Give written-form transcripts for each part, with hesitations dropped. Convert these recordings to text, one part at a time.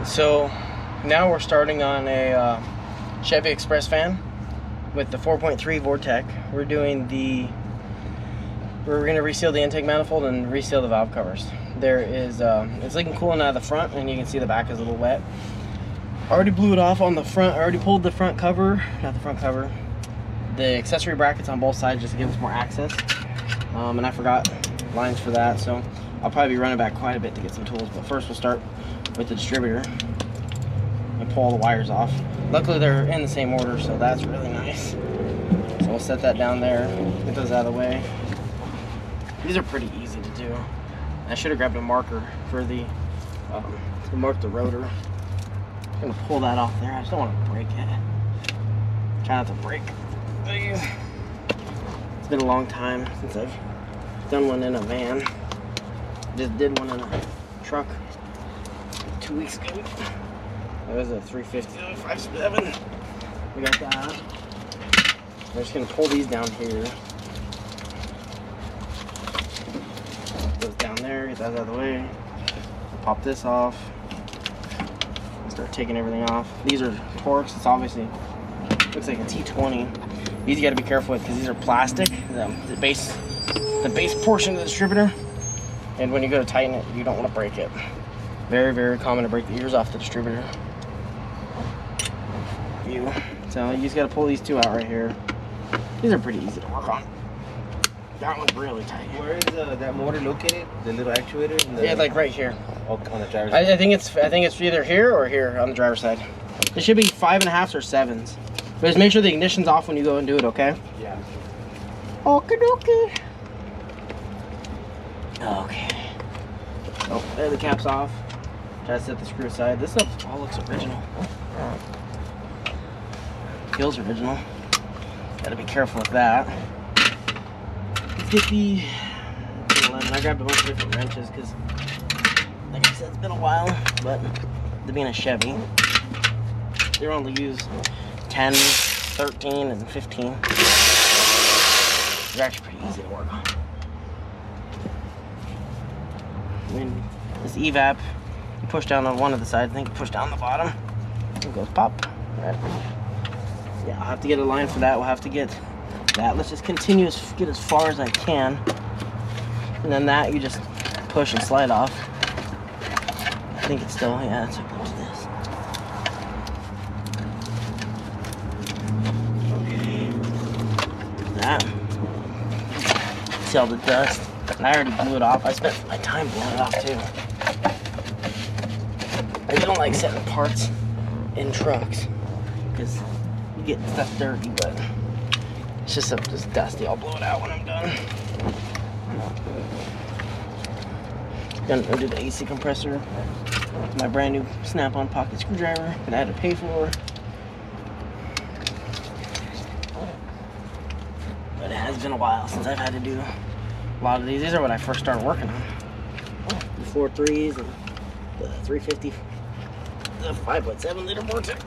So now we're starting on a Chevy Express fan with the 4.3 Vortec. We're going to reseal the intake manifold and reseal the valve covers. It's looking cooling out of the front, and you can see the back is a little wet. I already blew it off on the front. I already pulled the front cover, not the front cover, the accessory brackets on both sides just to give us more access. And I forgot lines for that, so I'll probably be running back quite a bit to get some tools. But first we'll start with the distributor and pull all the wires off. Luckily they're in the same order, so that's really nice. So we'll set that down there, get those out of the way. These are pretty easy to do. I should have grabbed a marker for the to mark the rotor. I'm gonna pull that off there. I just don't want to break it. Try not to break these. It's been a long time since I've done one in a van. Just did one in a truck 2 weeks ago. That was a 350 5.7. We got that. I'm just gonna pull these down here. Those down there, get that out of the way. Pop this off. Start taking everything off. These are Torx. It's obviously looks like a T20. These you got to be careful with because these are plastic. The base portion of the distributor. And when you go to tighten it, you don't want to break it. Very, very common to break the ears off the distributor. So you just got to pull these two out right here. These are pretty easy to work on. That one's really tight. Where is that motor located? The little actuator? Yeah, like right here. Oh, on the driver's side. I think it's either here or here on the driver's side. It should be 5.5s or 7s. But just make sure the ignition's off when you go and do it, okay? Yeah. Okie dokie. Okay. Oh, there the cap's off. Try to set the screw aside. This stuff all looks original. Feels original. Gotta be careful with that. Let's get the 11. I grabbed a bunch of different wrenches because, like I said, it's been a while, but to being a Chevy, they only use 10, 13, and 15. They're actually pretty easy to work on. I mean, this evap, you push down on one of the sides, I think you push down the bottom, it goes pop. Right. Yeah, I'll have to get a line for that. We'll have to get that. Let's just continue to get as far as I can. And then that you just push and slide off. I think it's still, yeah, it's hooked up to this. Okay. That. See all the dust. And I already blew it off. I spent my time blowing it off too. I don't like setting parts in trucks because you get stuff dirty, but it's just dusty. I'll blow it out when I'm done. Gonna undo the AC compressor. My brand new snap-on pocket screwdriver that I had to pay for. But it has been a while since I've had to do a lot of these. These are what I first started working on. The 4.3s and the 350, the 5.7 liter Vortec.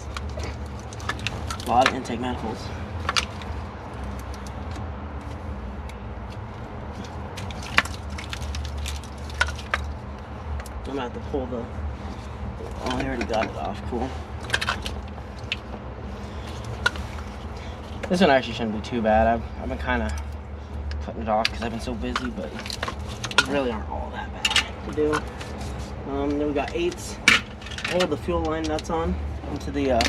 A lot of intake manifolds. I'm gonna have to pull the. Oh, I already got it off. Cool. This one actually shouldn't be too bad. I've been kind of putting it off because I've been so busy, but these really aren't all that bad to do. Then we got 8s. Hold the fuel line nuts on into the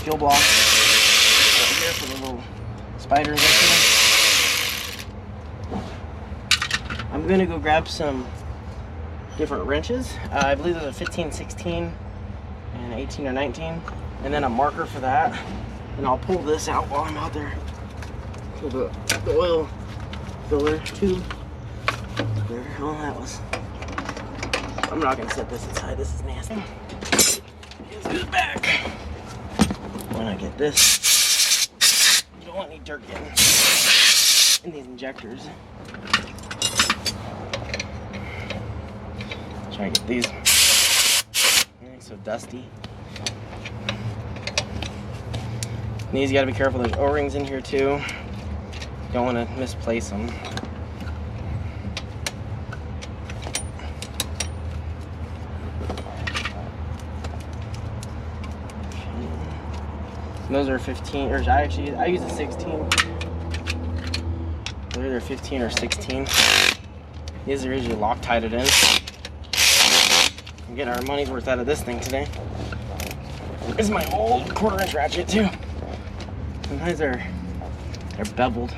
fuel block. Right here for the little spiders up here. I'm gonna go grab some different wrenches. I believe there's a 15, 16, and 18 or 19, and then a marker for that. And I'll pull this out while I'm out there. Pull the oil filler tube. Where the hell that was. I'm not gonna set this aside. This is nasty. Let's get it back. When I get this, you don't want any dirt getting in these injectors. Try and get these. They're so dusty. And these you gotta be careful. There's O-rings in here too. Don't want to misplace them. And those are 15, or I use a 16. They're either 15 or 16. These are usually Loctite it in. I'm getting our money's worth out of this thing today. This is my old 1/4" ratchet too. Sometimes they're beveled.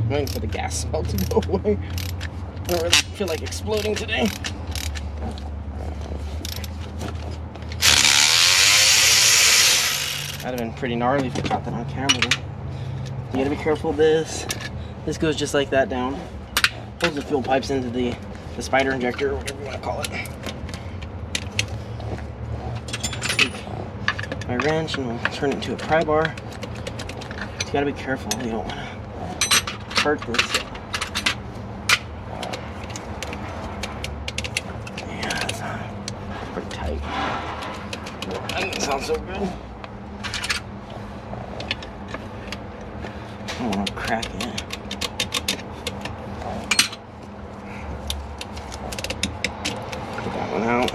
I'm waiting for the gas smell to go away. I don't really feel like exploding today. That'd have been pretty gnarly if I caught that on camera though. You gotta be careful of this. This goes just like that down. Holds the fuel pipes into the spider injector, or whatever you want to call it. Take my wrench and we'll turn it into a pry bar. You gotta be careful. You don't want to hurt this. Yeah, that's pretty tight. That doesn't sound so good. I don't want to crack it. Put that one out.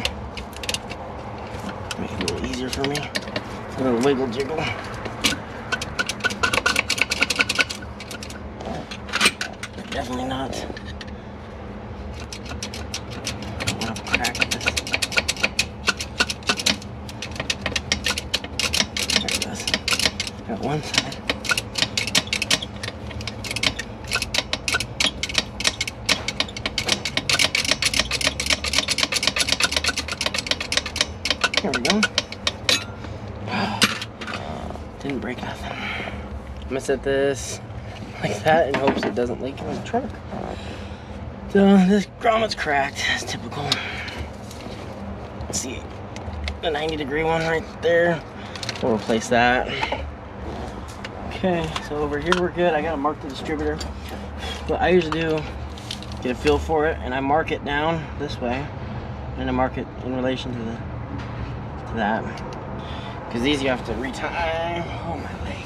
Make it a little easier for me. A little wiggle jiggle. Definitely not. I don't want to crack this. There it goes. Got one side. There we go. Didn't break nothing. I'm gonna set this like that in hopes it doesn't leak in the truck. So this grommet's cracked, as typical. Let's see, the 90-degree one right there. We'll replace that. Okay, so over here we're good. I gotta mark the distributor. What I usually do, get a feel for it, and I mark it down this way, and I mark it in relation to that. Because these you have to retime. Oh, my leg.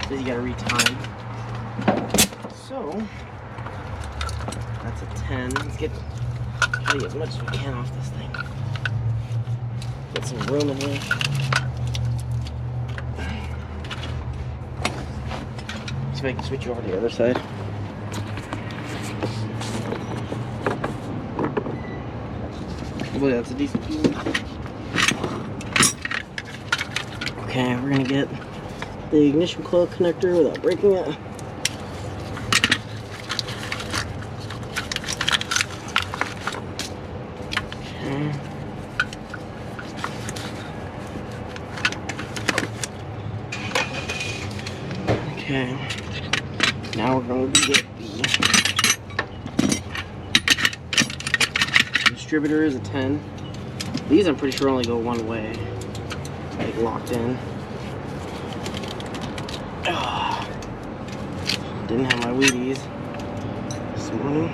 These you gotta retime. So that's a 10. Let's get probably as much as we can off this thing. Get some room in here. See if I can switch over to the other side. Boy, that's a decent feeling. Okay, we're gonna get the ignition coil connector without breaking it. Okay. Now we're going to get the distributor is a 10. These I'm pretty sure only go one way. Like locked in. Didn't have my Wheaties this morning.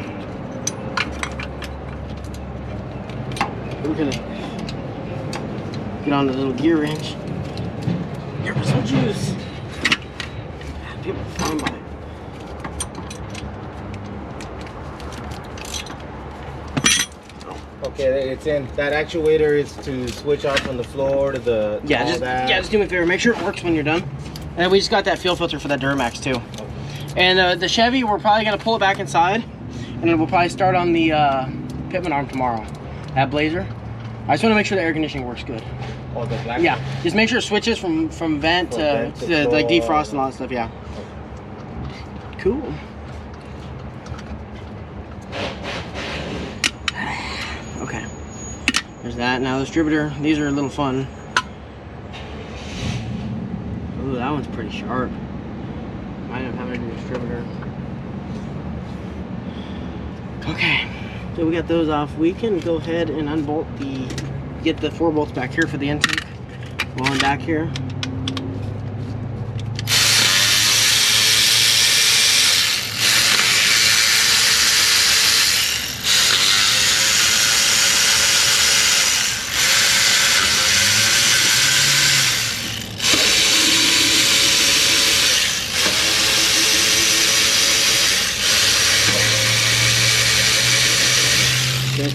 We're gonna get on the little gear wrench. Give her some juice. People are flying by. Okay, it's in. That actuator is to switch off on the floor to the just do me a favor. Make sure it works when you're done. And we just got that fuel filter for that Duramax too. Okay. And the Chevy, we're probably gonna pull it back inside, and then we'll probably start on the Pitman arm tomorrow. That Blazer. I just want to make sure the air conditioning works good. Oh, the black. Yeah, just make sure it switches from vent to like defrost and all that stuff. Yeah. Cool. Okay. There's that. Now the distributor. These are a little fun. Ooh, that one's pretty sharp. Might have having a distributor. Okay, so we got those off. We can go ahead and unbolt get the 4 bolts back here for the intake while I'm back here.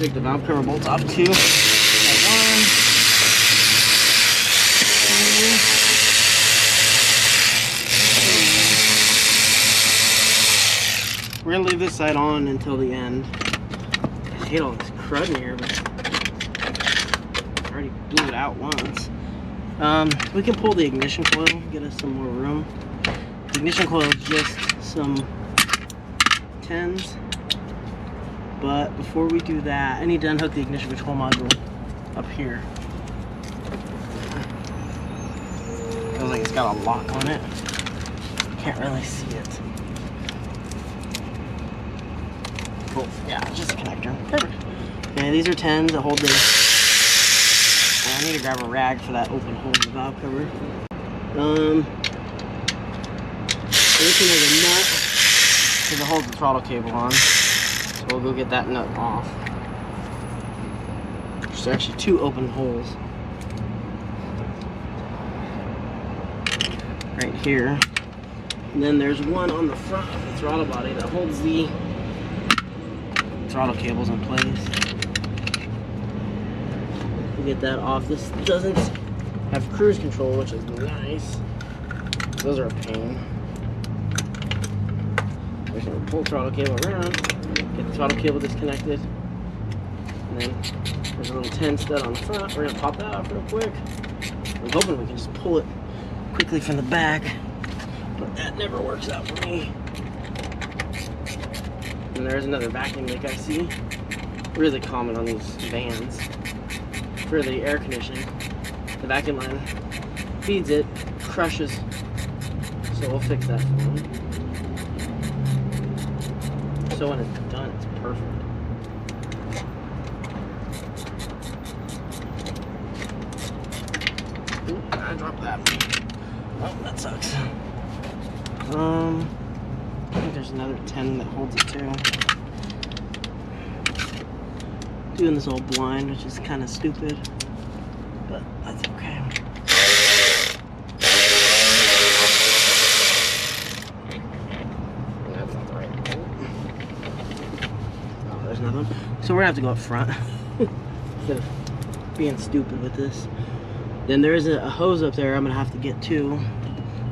take the valve cover bolts off too. One, two. We're gonna leave this side on until the end. I hate all this crud in here, but I already blew it out once. We can pull the ignition coil, get us some more room. The ignition coil is just some 10s. But before we do that, I need to unhook the ignition control module up here. Feels like it's got a lock on it. Can't really see it. Cool. Yeah, just a connector. Perfect. Okay, these are 10s that hold the. I need to grab a rag for that open hole in the valve cover. This one has a nut because it holds the throttle cable on. So we'll go get that nut off. There's actually 2 open holes. Right here. And then there's one on the front of the throttle body that holds the throttle cables in place. We'll get that off. This doesn't have cruise control, which is nice. Those are a pain. We're going to pull the throttle cable around, get the throttle cable disconnected, and then there's a little 10 stud on the front. We're going to pop that off real quick. I'm hoping we can just pull it quickly from the back, but that never works out for me. And there's another vacuum leak I see. Really common on these vans. For the air conditioning, the vacuum line feeds it, crushes. So we'll fix that for them. So when it's done, it's perfect. Ooh, I dropped that. Oh, that sucks. I think there's another 10 that holds it too. Doing this all blind, which is kind of stupid, but that's okay. That's not the right one. Oh, there's another one. So we're gonna have to go up front instead of being stupid with this. Then there's a hose up there. I'm gonna have to get 2.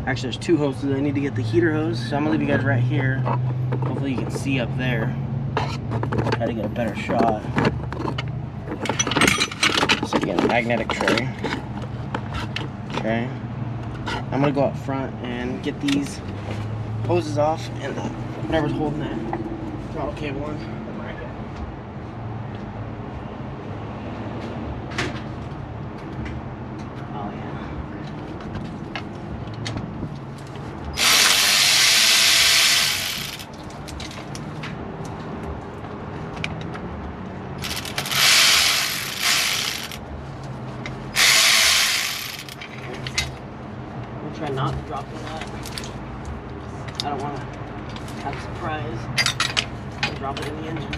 Actually, there's 2 hoses. I need to get the heater hose, so I'm gonna leave you guys right here. Hopefully, you can see up there. Try to get a better shot. Again, magnetic tray. Okay. I'm gonna go up front and get these hoses off and whatever's holding that throttle cable on. Oh yeah. Try not to drop the nut. I don't want to have a surprise and drop it in the engine.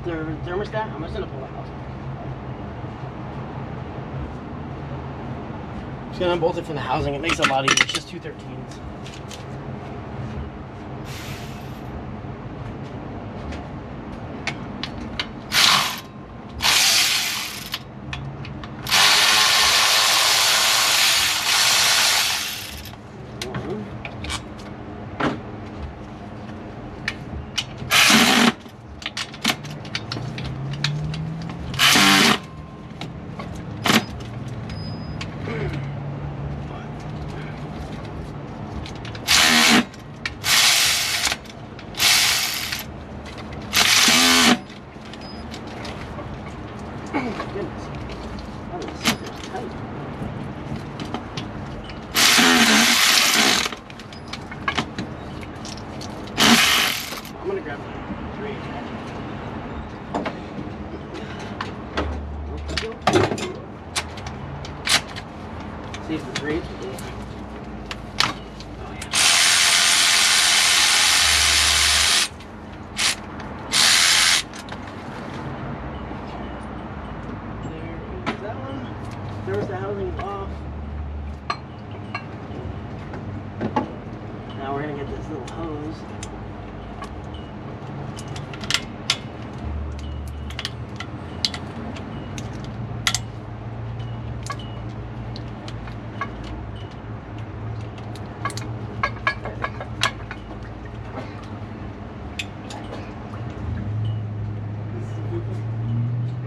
The thermostat, I'm just going to pull that out. Just going to unbolt it from the housing. It makes it a lot easier. It's just 2 13s. I'm gonna grab the 3. See if the 3 will do it. Oh yeah. There's that one. There's the housing off. Now we're gonna get this little hose.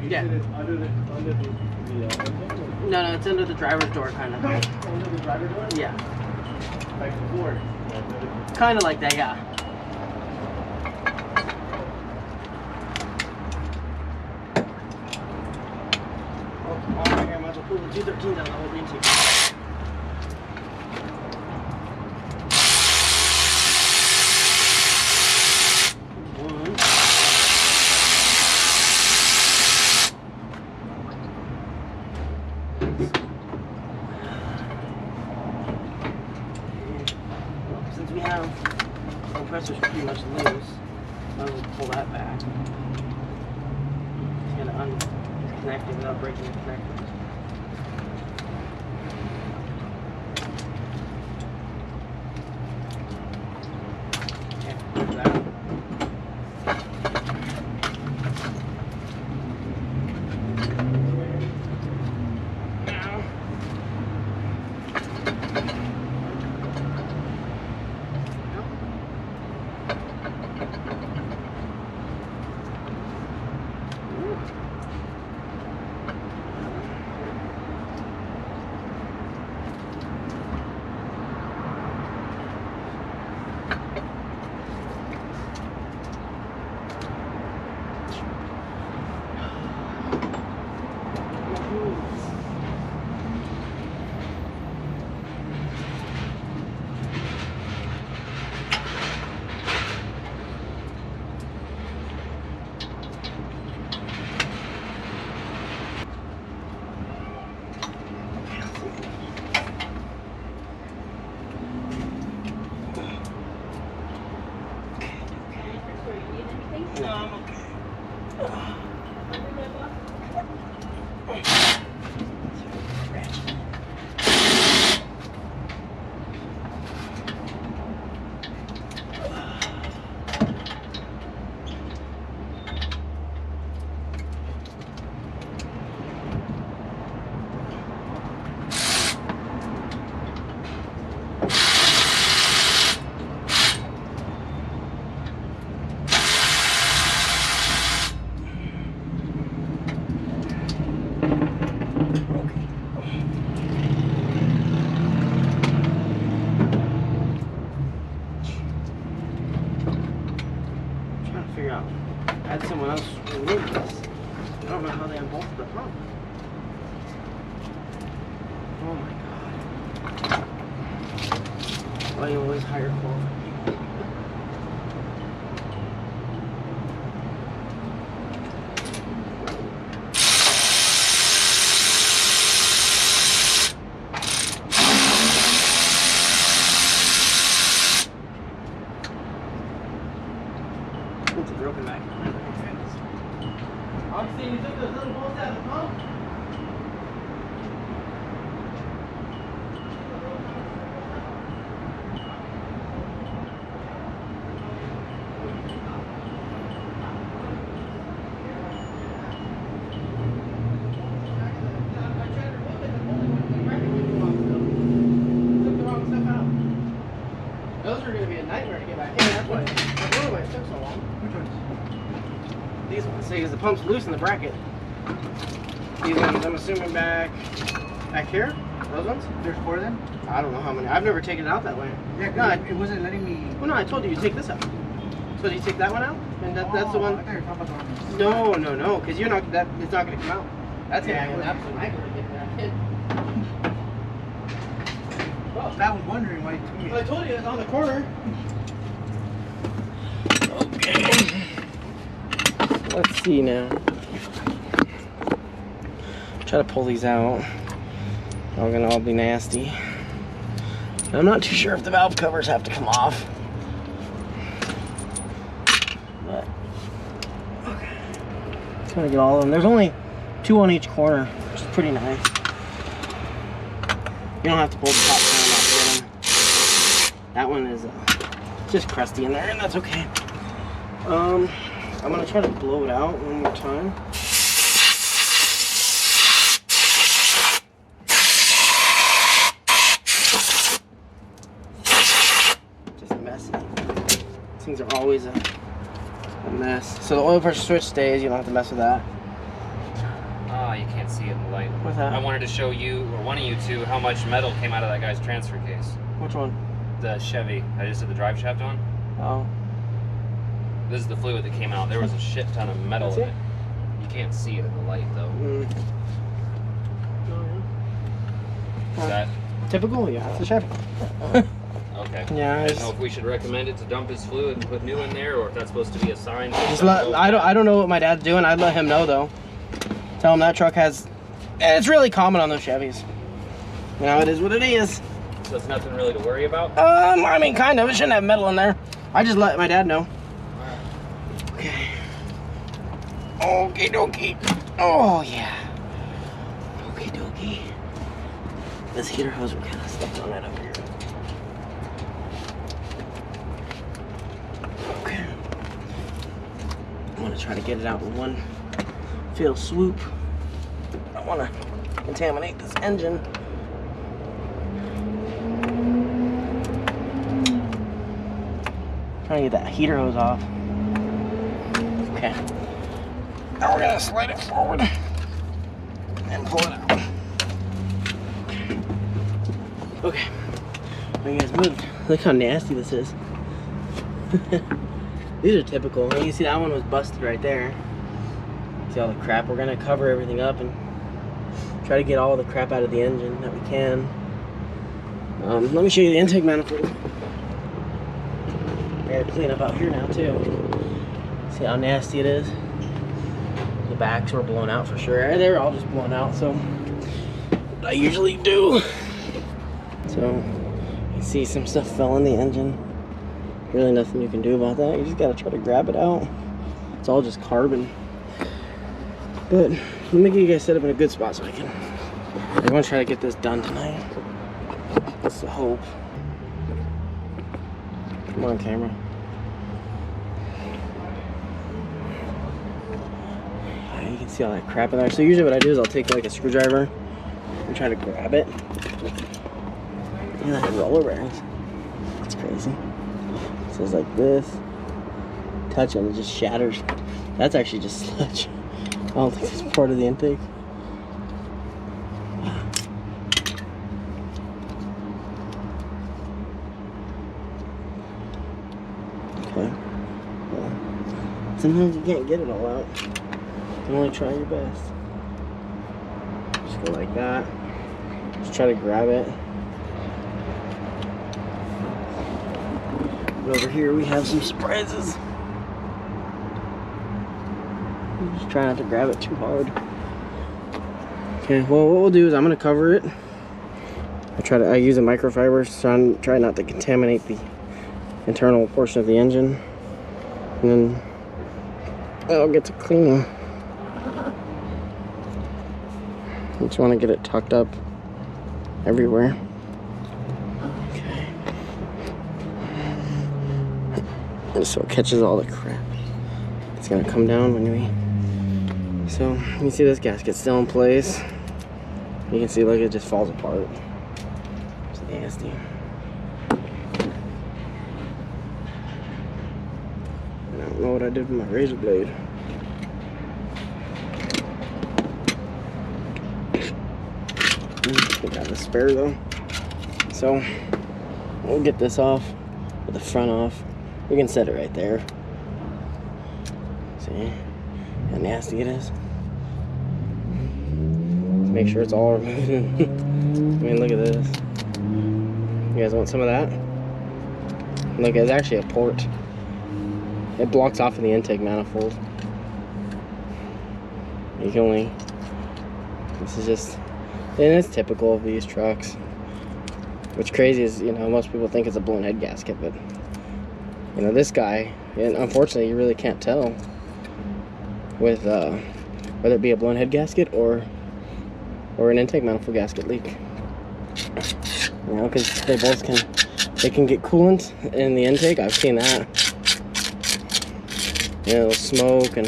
Yeah. Under the No, it's under the driver's door, kind of. under the driver door? Yeah. Like the board. Kind of like that, yeah. Oh, right here, I might as well pull the 213 out of the whole thing too. One. Since we have the compressor's pretty much loose, I will pull that back. Just gonna unconnect it without breaking the connector. Okay, like that. No, I'm okay. Figure out. I had someone else remove this. I don't know how they unbolted the pump. Oh my god. Why you always hire qualified people? It's a broken back. I'm seeing you took those little bolts out of the pump. Those are going to be a nightmare to get back in. That's why it took so long. Which ones? These ones. See, because the pump's loose in the bracket. These ones, I'm assuming back here. Those ones? There's 4 of them? I don't know how many. I've never taken it out that way. Yeah, No, it wasn't letting me. Well, no, I told you take this out. So do you take that one out? And that's the one. I thought you were talking about the one. No, because you're not. It's not going to come out. That's going to be an Yeah, absolute nightmare to get back in. Well, I was wondering why you took me. Well, I told you it's on the corner. Okay. Let's see now. Try to pull these out. They're gonna all be nasty. I'm not too sure if the valve covers have to come off. But okay. Trying to get all of them. There's only 2 on each corner, which is pretty nice. You don't have to pull the top down off to get them. That one is just crusty in there, and that's okay. I'm gonna try to blow it out one more time. Just messy. These things are always a mess. So the oil pressure switch stays. You don't have to mess with that. Oh, you can't see it in the light. What's that? I wanted to show you, or one of you two, how much metal came out of that guy's transfer case. Which one? The Chevy. I just did the drive shaft on. Oh. This is the fluid that came out. There was a shit ton of metal in it. You can't see it in the light though. Is that typical? Yeah, it's a Chevy. okay? Yeah. I don't know if we should recommend it to dump his fluid and put new in there, or if that's supposed to be a sign. Just I don't know what my dad's doing. I'd let him know though. Tell him that truck has. And it's really common on those Chevys. You know, it is what it is. So it's nothing really to worry about? I mean, kind of. It shouldn't have metal in there. I just let my dad know. Okay. Okie dokie. Oh, yeah. Okie dokie. This heater hose, we're kind of stuck on that up here. Okay. I'm going to try to get it out in one fell swoop. I don't want to contaminate this engine. Trying to get that heater hose off. Okay. Now we're gonna slide it forward and pull it out. Okay. When you guys moved, look how nasty this is. These are typical. You can see that one was busted right there. See all the crap. We're gonna cover everything up and try to get all the crap out of the engine that we can. Let me show you the intake manifold. I gotta clean up out here now too. See how nasty it is? The backs were blown out for sure. They were all just blown out, so what I usually do. So you see some stuff fell in the engine. Really nothing you can do about that. You just gotta try to grab it out. It's all just carbon. But let me get you guys set up in a good spot so I want to try to get this done tonight. That's the hope. Come on, camera. Yeah, you can see all that crap in there. So usually what I do is I'll take like a screwdriver and try to grab it. Look at that roller bearings. That's crazy. So it's like this. Touch it, it just shatters. That's actually just sludge. I don't think it's part of the intake. Okay. Well, sometimes you can't get it all out. You can only try your best. Just go like that. Just try to grab it. But over here we have some surprises. Just try not to grab it too hard. Okay, well what we'll do is I'm gonna cover it. I use a microfiber so try not to contaminate the internal portion of the engine. And then I'll get to cleaning. I just want to get it tucked up everywhere. Okay. Just so it catches all the crap. It's gonna come down when we. So you can see this gasket's still in place. You can see, look, it just falls apart. It's nasty. I don't know what I did with my razor blade. I got the spare though. So we'll get this off with the front off. We can set it right there. See how nasty it is? Make sure it's all removed. I mean, look at this. You guys want some of that? Look, it's actually a port. It blocks off in the intake manifold. You can only. This is just. And it's typical of these trucks. What's crazy is, you know, most people think it's a blown head gasket, but you know, this guy, and unfortunately, you really can't tell with whether it be a blown head gasket or an intake manifold gasket leak. You know, because they both can It can get coolant in the intake. I've seen that. You know, smoke, and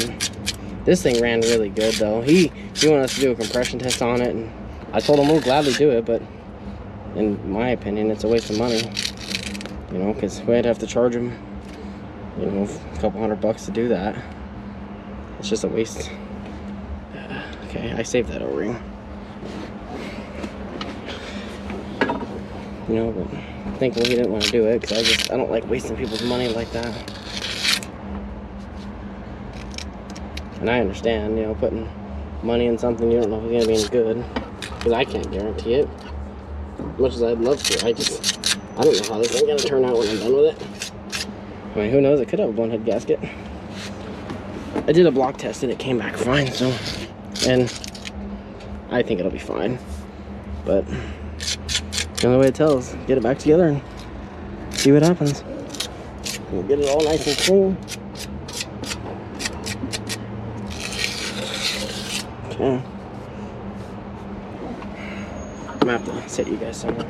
this thing ran really good though. He wanted us to do a compression test on it, and I told him we'll gladly do it, but in my opinion, it's a waste of money. You know, because we'd have to charge him, you know, a couple $100 to do that. It's just a waste. Okay, I saved that O-ring. You know, but thankfully he didn't want to do it, because I don't like wasting people's money like that. And I understand, you know, putting money in something you don't know if it's going to be any good, because I can't guarantee it. As much as I'd love to, I don't know how this thing's going to turn out when I'm done with it. I mean, who knows, it could have a blown head gasket. I did a block test and it came back fine, so, and I think it'll be fine. But the only way to tell is get it back together and see what happens. We'll get it all nice and clean. Okay. I'm gonna have to set you guys somewhere.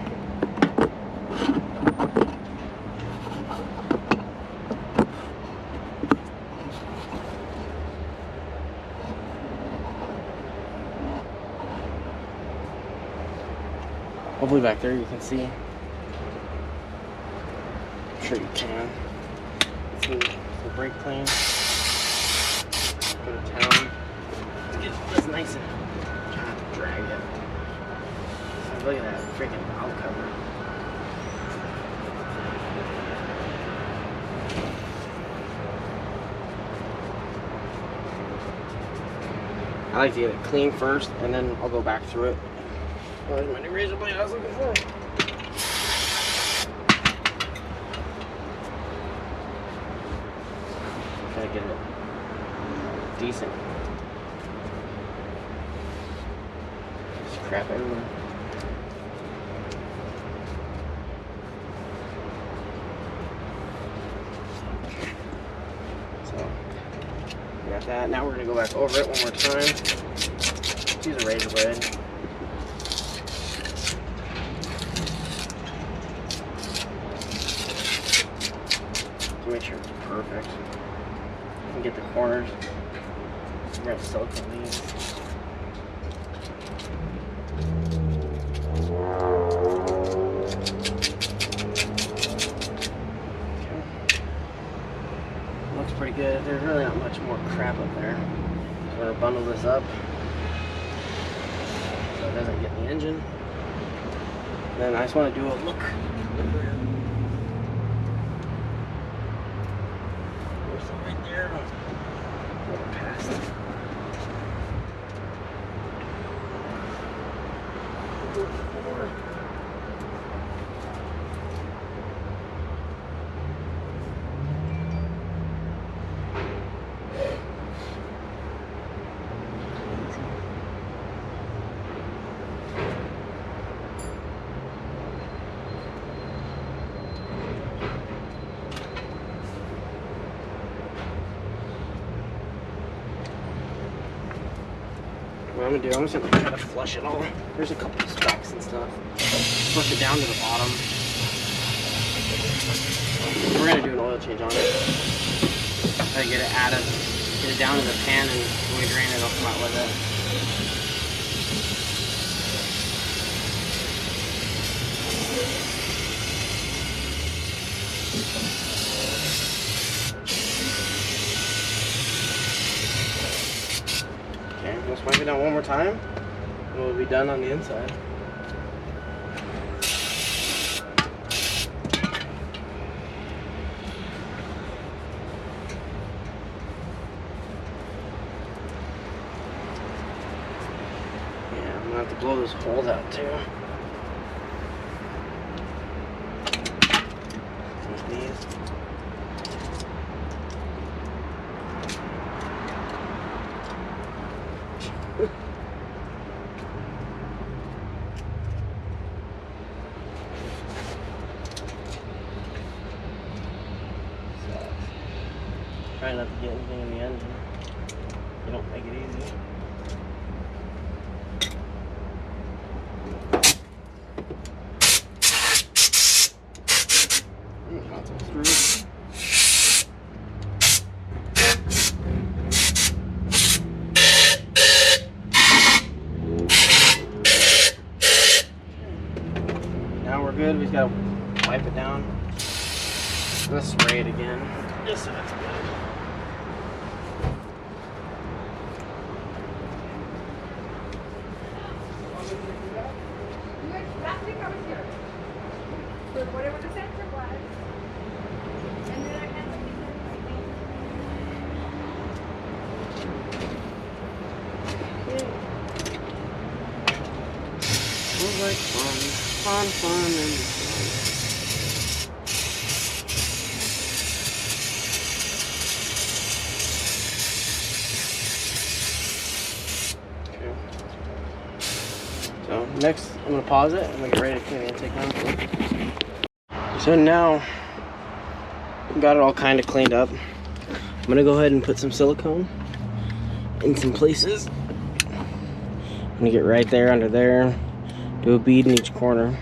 Hopefully back there you can see. I'm sure you can. See the brake clean. Go to town. Get this nice and try not to drag it. Look at that freaking valve cover. I like to get it clean first, and then I'll go back through it. Oh, there's my new razor blade I was looking for. Gotta get it decent. There's crap everywhere. So, we got that. Now we're gonna go back over it one more time. Use a razor blade. Make sure it's perfect. And get the corners. We're gonna have silicone these. Okay. Looks pretty good. There's really not much more crap up there. So we're gonna bundle this up so it doesn't get in the engine. Then I just want to do a look. What I'm gonna do, I'm just gonna try to flush it all. There's a couple of specks and stuff. Flush it down to the bottom. We're gonna do an oil change on it. Try to get it get it down to the pan, and when we drain it, it'll come out with it. Okay, we'll wipe it down one more time, and we'll be done on the inside. Yeah, I'm gonna have to blow those holes out too. With these. Try not to get anything in the engine. You don't make it easy. good. We just gotta wipe it down. Let's spray it again, just so it's good. Like fun, and fun. Okay. So next, I'm gonna pause it and we get ready to clean the intake manifold. So now, got it all kind of cleaned up. I'm gonna go ahead and put some silicone in some places. I'm gonna get right there under there. Do a bead in each corner.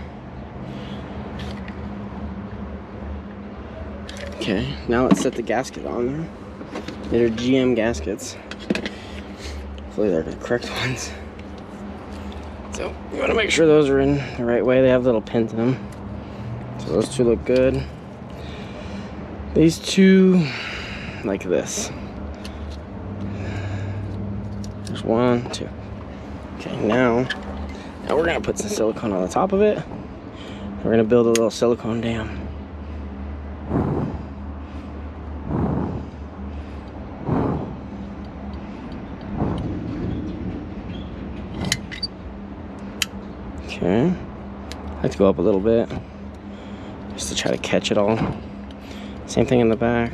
Okay, now let's set the gasket on there. These are GM gaskets. Hopefully they're the correct ones. So you want to make sure those are in the right way. They have little pins in them. So those two look good. These two, like this. There's 1, 2. Okay, now we're gonna put some silicone on the top of it. We're gonna build a little silicone dam. Okay, I like to go up a little bit just to try to catch it all. Same thing in the back.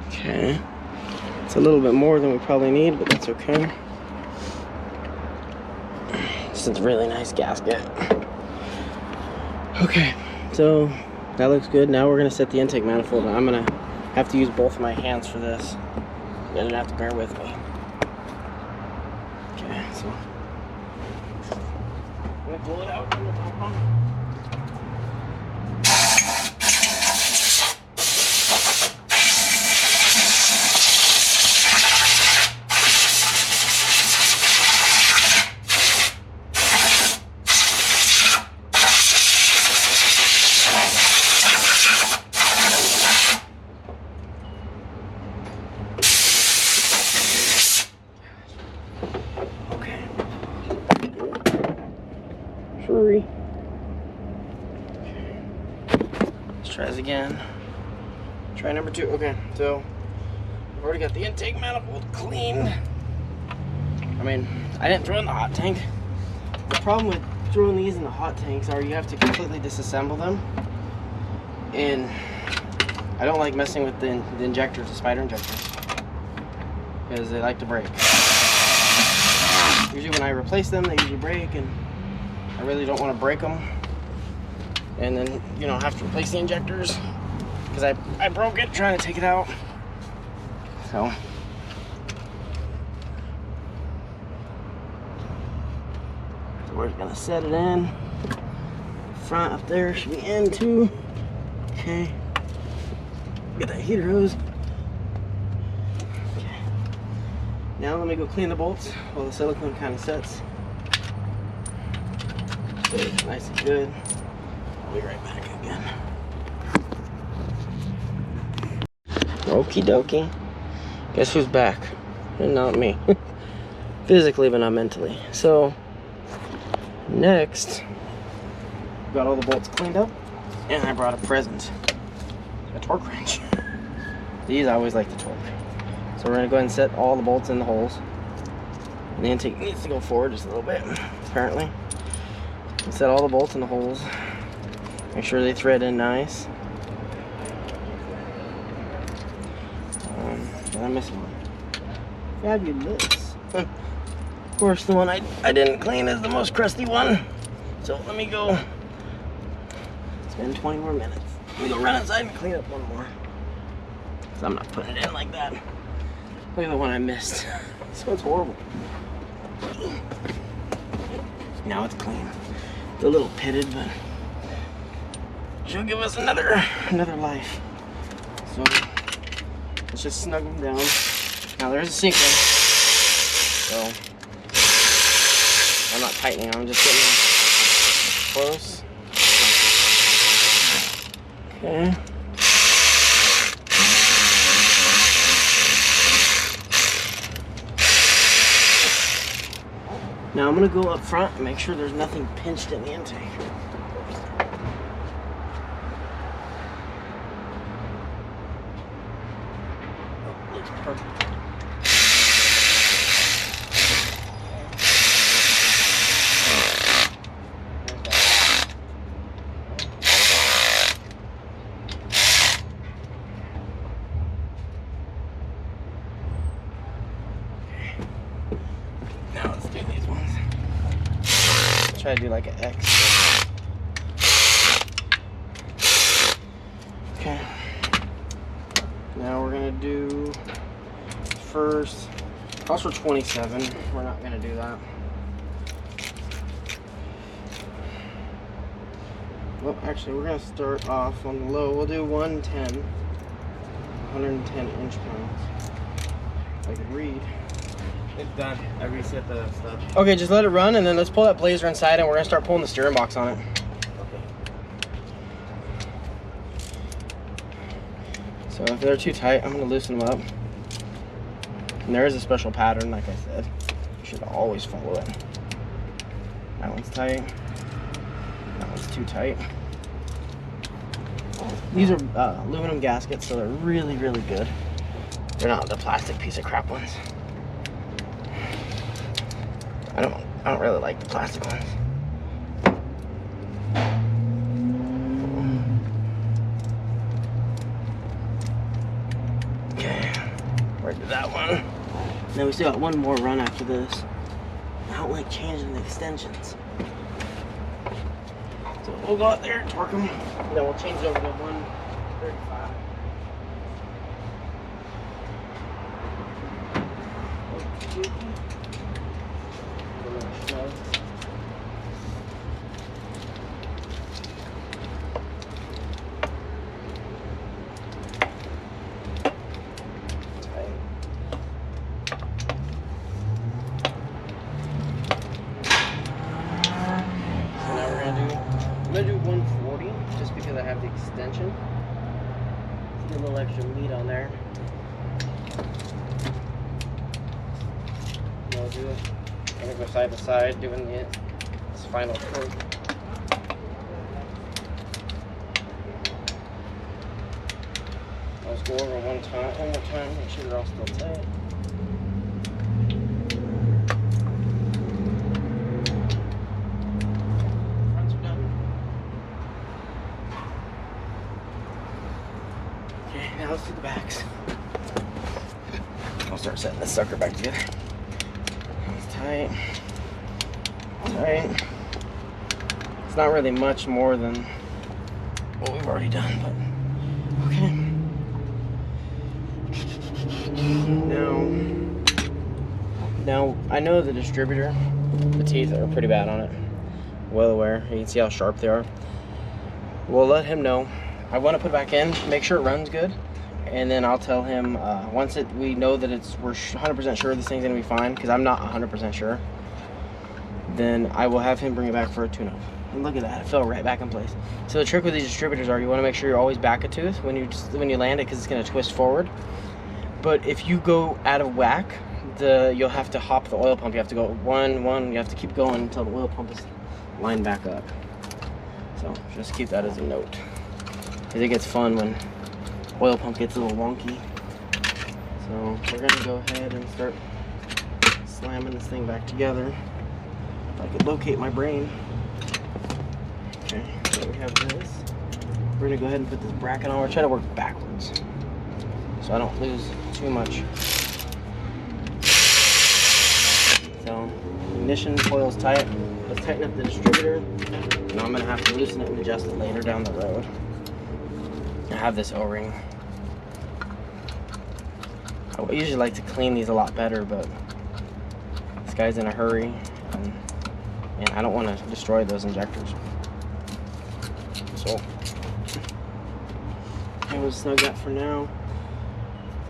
Okay, it's a little bit more than we probably need, but that's okay. This is a really nice gasket. Okay, so that looks good. Now we're gonna set the intake manifold. I'm gonna have to use both my hands for this. You're gonna have to bear with me. Okay, so I'm gonna pull it out from the top one. Sorry. Okay. Let's try this again. Try number 2. Okay, so I've already got the intake manifold cleaned. I mean, I didn't throw in the hot tank. The problem with throwing these in the hot tanks are you have to completely disassemble them. And I don't like messing with the injectors, the spider injectors, because they like to break. Usually when I replace them, they usually break, and I really don't want to break them and then, you know, have to replace the injectors because I broke it trying to take it out. So we're gonna set it in. Front up there should be in too. Okay. Get that heater hose. Okay. Now let me go clean the bolts while the silicone kind of sets. So it's nice and good. I'll be right back again. Okie dokie. Guess who's back? And not me. Physically, but not mentally. So, next, got all the bolts cleaned up, and I brought a present. A torque wrench. These I always like to torque. So we're gonna go ahead and set all the bolts in the holes. And the intake needs to go forward just a little bit, apparently. Set all the bolts in the holes. Make sure they thread in nice. Did I miss one? Fabulous. Of course, the one I didn't clean is the most crusty one. So let me go spend 20 more minutes. Let me go run inside and clean up one more. Because I'm not putting it in like that. Look at the one I missed. This one's horrible. Now it's clean. It's a little pitted, but she'll give us another life. So let's just snug them down. Now there's a sequence, so I'm not tightening. I'm just getting close. Okay. Now I'm gonna go up front and make sure there's nothing pinched in the intake. Oh, looks perfect. Now let's do these ones. Try to do like an X. Okay. Now we're gonna do first. Calls for 27. We're not gonna do that. Well, actually, we're gonna start off on the low. We'll do 110. 110 inch-pounds. I can read. It's done. I reset the stuff. Okay, just let it run, and then let's pull that blazer inside, and we're gonna start pulling the steering box on it. Okay. So if they're too tight, I'm gonna loosen them up. And there is a special pattern, like I said. You should always follow it. That one's tight. That one's too tight. These are aluminum gaskets, so they're really, really good. They're not the plastic piece of crap ones. I don't really like the plastic ones. Okay, where did that one? Now we still got one more run after this. I don't like changing the extensions. So we'll go out there, torque them, and then we'll change it over to 135. I'm gonna do 140 just because I have the extension. Let's get a little extra meat on there. And I'll do it. I'm gonna go side to side doing this final curve. Let's go over one more time, make sure they're all still tight. Now let's do the backs. I'll start setting this sucker back together. It's tight. Tight. It's not really much more than what we've already done, but okay. Now I know the distributor, the teeth are pretty bad on it. Well aware. You can see how sharp they are. We'll let him know. I want to put it back in, make sure it runs good, and then I'll tell him once we know that we're 100% sure this thing's gonna be fine, because I'm not 100% sure. Then I will have him bring it back for a tune-up. And look at that, it fell right back in place. So the trick with these distributors are you want to make sure you're always back a tooth when you land it, because it's gonna twist forward. But if you go out of whack, you'll have to hop the oil pump. You have to go one. You have to keep going until the oil pump is lined back up. So just keep that as a note. Because it gets fun when oil pump gets a little wonky. So we're gonna go ahead and start slamming this thing back together. If I could locate my brain. Okay, so we have this. We're gonna go ahead and put this bracket on. We're trying to work backwards, so I don't lose too much. So ignition coil's tight. Let's tighten up the distributor. And I'm gonna have to loosen it and adjust it later down the road. I have this O-ring. I usually like to clean these a lot better, but this guy's in a hurry. And and I don't want to destroy those injectors. So I will snug that for now.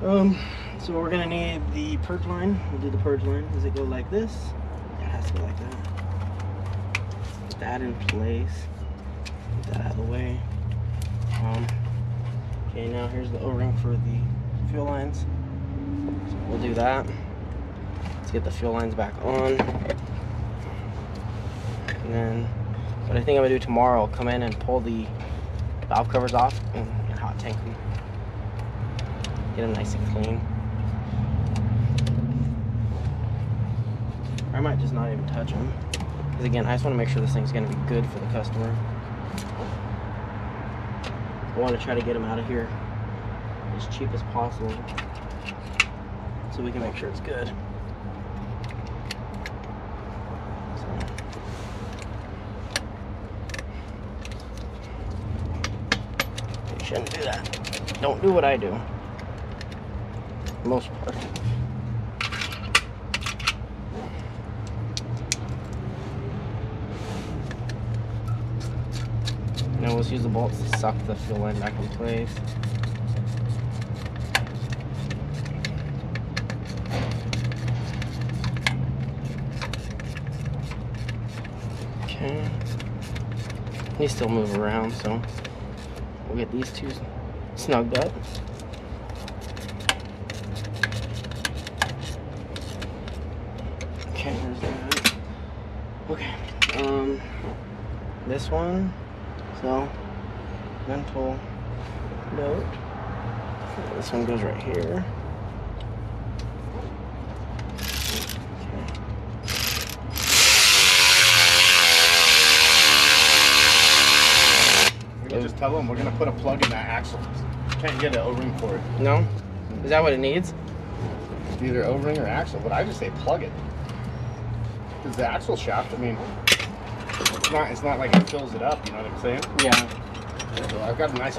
So we're gonna need the purge line. We'll do the purge line. Does it go like this? It has to go like that. Put that in place. Get that out of the way. Okay, now here's the O-ring for the fuel lines. So we'll do that. Let's get the fuel lines back on. And then what I think I'm gonna do tomorrow, I'll come in and pull the valve covers off and hot tank them. Get them nice and clean. I might just not even touch them. Because again, I just want to make sure this thing's going to be good for the customer. I want to try to get them out of here as cheap as possible, so we can make sure it's good. So. You shouldn't do that. Don't do what I do. For the most part. Now let's use the bolts to suck the fuel line back in place. Okay. They still move around, so we'll get these two snugged up. Okay, there's that. Okay. This one. So, mental note. This one goes right here. Okay. Just tell them we're gonna put a plug in that axle. Can't get an O-ring for it. No? Is that what it needs? It's either O-ring or axle, but I just say plug it. Because the axle shaft, I mean, it's not like it fills it up, you know what I'm saying? Yeah. So I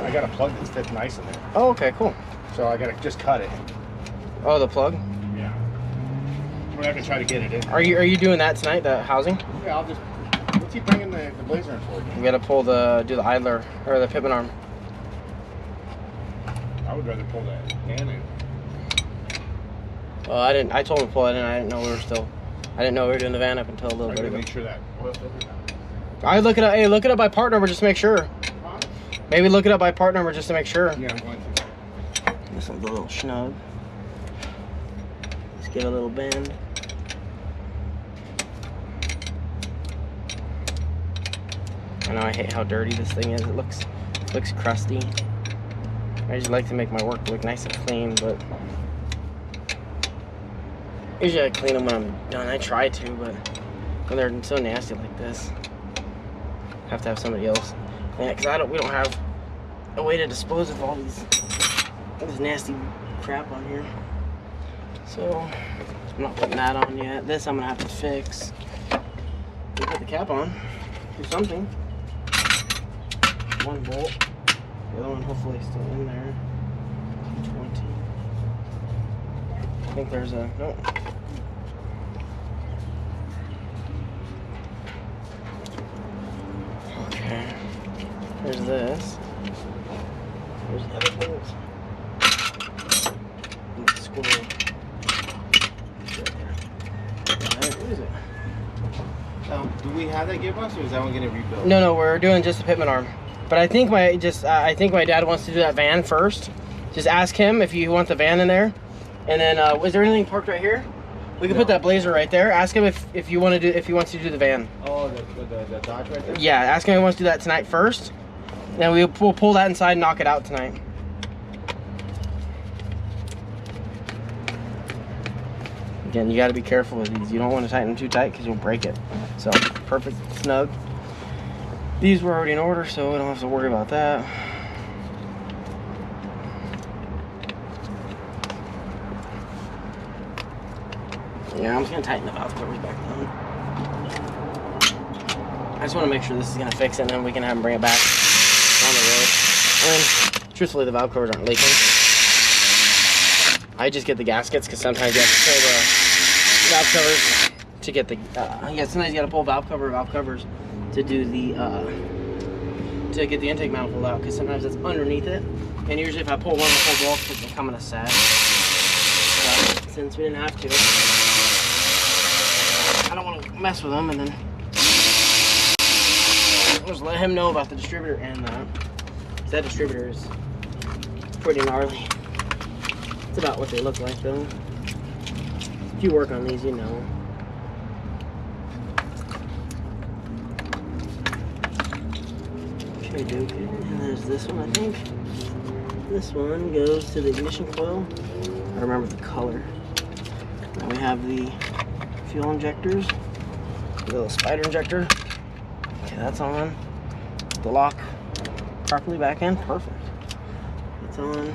got a plug that fits nice in there. Oh, okay, cool. So I gotta just cut it. Oh, the plug? Yeah. We're not gonna try to get it in. Are you doing that tonight, the housing? Yeah, I'll just. What's he bringing the blazer in for? We gotta do the idler, or the pivot arm. I would rather pull that hand in. Well, I told him to pull it in. I didn't know we were doing the van up until a little bit I gotta ago. make sure that. I look it up. Hey, look it up by part number just to make sure. Maybe look it up by part number just to make sure. Yeah, I'm going to. This one's a little snug. Let's give it a little bend. I know I hate how dirty this thing is. It looks crusty. I usually like to make my work look nice and clean, but usually I clean them when I'm done. I try to, but when they're so nasty like this, I have to have somebody else. Yeah, because we don't have a way to dispose of all this nasty crap on here. So I'm not putting that on yet. This I'm gonna have to fix. We'll put the cap on. Do something. One bolt. The other one hopefully still in there. 20. I think there's a no. Okay. There's this. There's the other bolts. And the squirrel. Where is it? Do we have that gearbox, or is that one getting rebuilt? No, we're doing just a pitman arm. But I think my dad wants to do that van first. Just ask him if you want the van in there. And then is there anything parked right here? We can put that Blazer right there. Ask him if he wants to do the van. Oh, the Dodge right there? Yeah, ask him if he wants to do that tonight first. Then we'll pull that inside and knock it out tonight. Again, you got to be careful with these. You don't want to tighten them too tight because you'll break it. So, perfect, snug. These were already in order, so we don't have to worry about that. Yeah, I'm just going to tighten the valve covers back down. I just want to make sure this is going to fix it, and then we can have them bring it back on the road. I mean, truthfully, the valve covers aren't leaking. I just get the gaskets because sometimes you have to pull the valve covers to get the yeah, sometimes you gotta pull valve covers to do the to get the intake manifold out, because sometimes it's underneath it, and usually if I pull one, I pull both because they come in a set. But since we didn't have to, I don't want to mess with them, and then just let him know about the distributor and that distributor is pretty gnarly. It's about what they look like though. If you work on these, you know. Okay, and there's this one, I think. This one goes to the ignition coil. I remember the color. Now we have the fuel injectors, the little spider injector. Okay, that's on. The lock properly back in, perfect. It's on.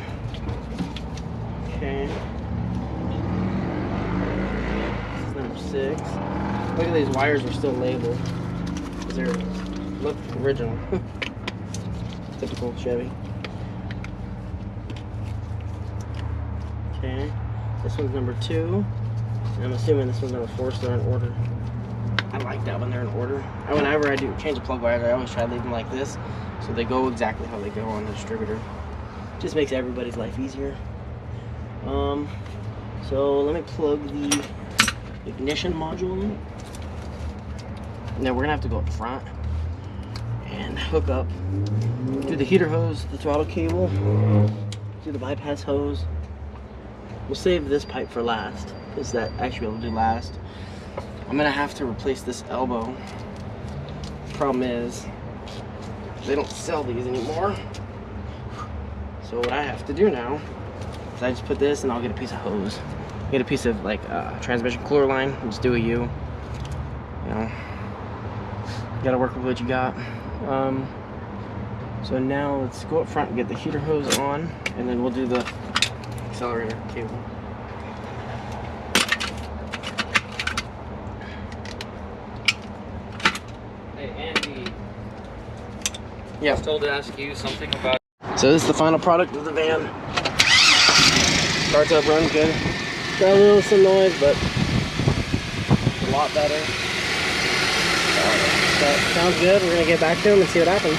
Okay. This is number 6. Look at these wires are still labeled, because they look original. Typical Chevy. Okay, this one's number 2. And I'm assuming this one's number 4, so they're in order. I like that when they're in order. And whenever I do change the plug wires, I always try to leave them like this, so they go exactly how they go on the distributor. Just makes everybody's life easier. So let me plug the ignition module in. Now we're gonna have to go up front and hook up to the heater hose, the throttle cable, to the bypass hose. We'll save this pipe for last, because that actually will do last. I'm gonna have to replace this elbow. Problem is, they don't sell these anymore. So what I have to do now is I just put this, and I'll get a piece of hose. Get a piece of like transmission cooler line. Just do a U. You know, you gotta work with what you got. So now let's go up front and get the heater hose on, and then we'll do the accelerator cable. Hey, Andy. Yeah. I was told to ask you something about. So this is the final product of the van. Starts up, runs good. Got a little some noise, but a lot better. That sounds good. We're gonna get back to him and see what happens.